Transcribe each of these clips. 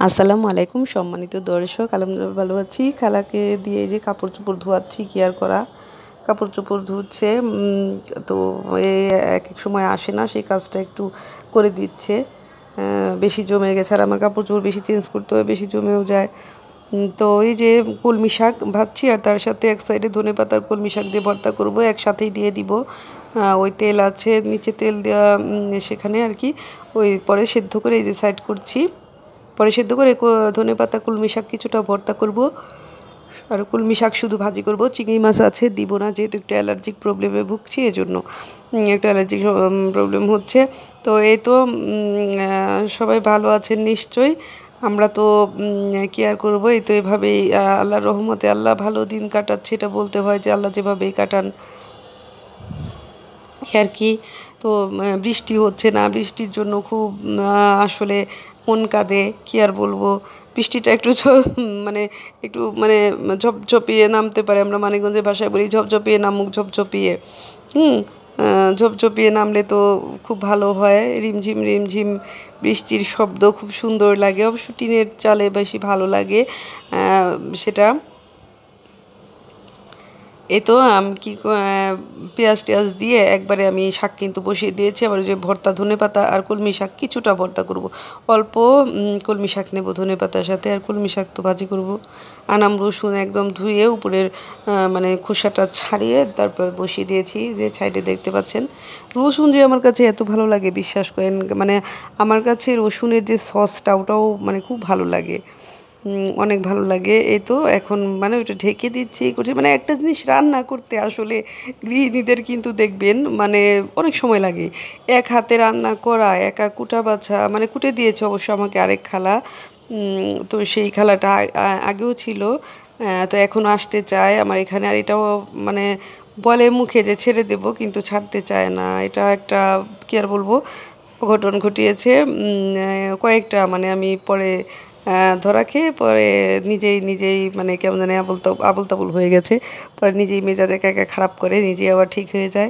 আসসালামু আলাইকুম সম্মানিত দর্শক, আলহামদুলিল্লাহ ভালো আছি। খালাকে দিয়ে যে কাপড় চোপড় ধোয়াচ্ছি, কেয়ার করা কাপড় চোপড় ধুচ্ছে। তো এ এক এক সময় আসে না, সেই কাজটা একটু করে দিচ্ছে। বেশি জমে গেছে, আর আমার কাপড় চোপড় বেশি চেঞ্জ করতে হয়, বেশি জমেও যায়। তো এই যে কলমি শাক ভাজছি, আর তার সাথে এক সাইডে ধনেপাতার কলমি শাক দিয়ে ভর্তা করব, একসাথেই দিয়ে দিব। ওই তেল আছে নিচে, তেল দেওয়া সেখানে আর কি। ওই পরে সেদ্ধ করে এই যে সাইড করছি। পরে সেদ্ধ করে ধনেপাতা কলমি শাক কিছুটা ভর্তা করব, আর কলমি শাক শুধু ভাজি করব। চিংড়ি মাছ আছে, দিব না, যেহেতু একটু অ্যালার্জিক প্রবলেমে ভুগছি, এজন্য একটু অ্যালার্জিক প্রবলেম হচ্ছে। তো এই তো সবাই ভালো আছেন নিশ্চয়ই। আমরা তো কেয়ার করবো, এই তো এভাবেই আল্লাহর রহমতে আল্লাহ ভালো দিন কাটাচ্ছে। এটা বলতে হয় যে আল্লাহ যেভাবেই কাটান আর কি। তো বৃষ্টি হচ্ছে না, বৃষ্টির জন্য খুব আসলে মন কাঁদে, কি আর বলবো। বৃষ্টিটা একটু মানে একটু মানে ঝপঝপিয়ে নামতে পারে, আমরা মানিকগঞ্জের ভাষায় বলি ঝপঝপিয়ে নামুক, ঝপঝপিয়ে ঝপঝপিয়ে নামলে তো খুব ভালো হয়। রিমঝিম রিমঝিম বৃষ্টির শব্দ খুব সুন্দর লাগে, অবশ্য টিনের চালে বেশি ভালো লাগে সেটা। এই তো কি পেঁয়াজ টেয়াজ দিয়ে একবারে আমি শাক কিন্তু বসিয়ে দিয়েছি। আবার যে ভর্তা ধনেপাতা আর কলমি শাক কিছুটা ভর্তা করব, অল্প কলমি শাক নেব ধনেপাতার সাথে, আর কলমি শাক তো ভাজি করব। আনাম রসুন একদম ধুয়ে উপরের মানে খোসাটা ছাড়িয়ে তারপর বসিয়ে দিয়েছি, যে সাইডে দেখতে পাচ্ছেন। রসুন যে আমার কাছে এত ভালো লাগে বিশ্বাস করেন, মানে আমার কাছে রসুনের যে সসটা ওটাও মানে খুব ভালো লাগে, অনেক ভালো লাগে। এই তো এখন মানে ওইটা ঢেকে দিচ্ছি, করছি। মানে একটা জিনিস রান্না করতে আসলে গৃহিণীদের কিন্তু দেখবেন মানে অনেক সময় লাগে। এক হাতে রান্না করা, একা কুটা বাছা, মানে কুটে দিয়েছে অবশ্য আমাকে আরেক খালা। তো সেই খালাটা আগেও ছিল, তো এখন আসতে চায় আমার এখানে। আর এটাও মানে বলে মুখে যে ছেড়ে দেব, কিন্তু ছাড়তে চায় না। এটা একটা কি আর বলবো, অঘটন ঘটিয়েছে কয়েকটা। মানে আমি পরে ধরা খেয়ে পরে নিজেই নিজেই মানে কেমন জানি আবল তাবল হয়ে গেছে। পরে নিজেই মেজাজ একা একা খারাপ করে, নিজেই আবার ঠিক হয়ে যায়।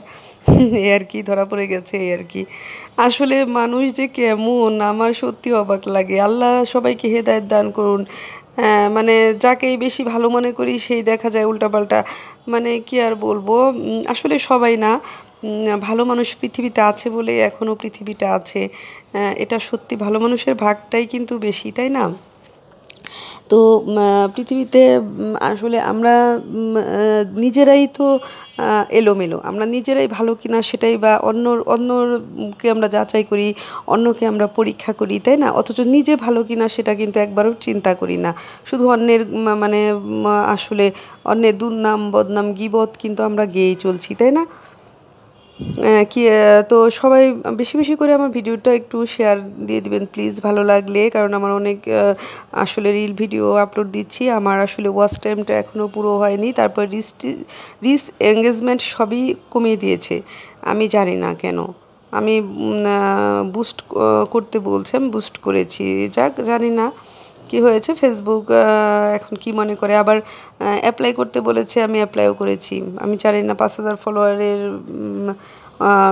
এই আর কি, ধরা পড়ে গেছে এই আর কি। আসলে মানুষ যে কেমন, আমার সত্যি অবাক লাগে। আল্লাহ সবাইকে হেদায়েত দান করুন। মানে যাকেই বেশি ভালো মনে করি সেই দেখা যায় উল্টাপাল্টা। মানে কি আর বলবো, আসলে সবাই না, ভালো মানুষ পৃথিবীতে আছে বলেই এখনও পৃথিবীটা আছে। এটা সত্যি, ভালো মানুষের ভাগটাই কিন্তু বেশি, তাই না? তো পৃথিবীতে আসলে আমরা নিজেরাই তো এলোমেলো, আমরা নিজেরাই ভালো কিনা সেটাই, বা অন্যকে আমরা যাচাই করি, অন্যকে আমরা পরীক্ষা করি, তাই না? অথচ নিজে ভালো কিনা সেটা কিন্তু একবারও চিন্তা করি না। শুধু অন্যের মানে আসলে অন্যের দুর্নাম বদনাম গীবত কিন্তু আমরা গেয়েই চলছি, তাই না? কি তো সবাই বেশি বেশি করে আমার ভিডিওটা একটু শেয়ার দিয়ে দিবেন প্লিজ, ভালো লাগলে। কারণ আমার অনেক আসলে রিল ভিডিও আপলোড দিচ্ছি, আমার আসলে ওয়াচ টাইমটা এখনও পুরো হয়নি। তারপর রিচ এঙ্গেজমেন্ট সবই কমিয়ে দিয়েছে, আমি জানি না কেন। আমি বুস্ট করতে বলছে, আমি বুস্ট করেছি, যাক জানি না কি হয়েছে। ফেসবুক এখন কি মনে করে, আবার অ্যাপ্লাই করতে বলেছে, আমি অ্যাপ্লাইও করেছি। আমি জানি না, 5,000 ফলোয়ারের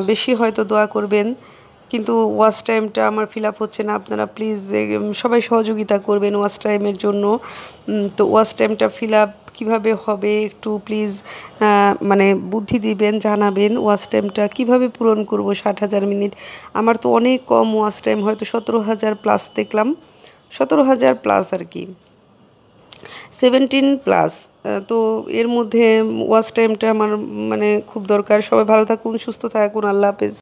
বেশি হয়তো দোয়া করবেন, কিন্তু ওয়াচ টাইমটা আমার ফিল আপ হচ্ছে না। আপনারা প্লিজ সবাই সহযোগিতা করবেন ওয়াচ টাইমের জন্য। তো ওয়াচ টাইমটা ফিল আপ কীভাবে হবে একটু প্লিজ মানে বুদ্ধি দিবেন, জানাবেন। ওয়াচ টাইমটা কীভাবে পূরণ করব? 60,000 মিনিট আমার তো অনেক কম ওয়াচ টাইম, হয়তো 17,000 প্লাস দেখলাম, 17,000 প্লাস আর কি, 17 প্লাস। তো এর মধ্যে ওয়াচ টাইমটা আমার মানে খুব দরকার। সবাই ভালো থাকুন, সুস্থ থাকুন, আল্লাহ হাফেজ।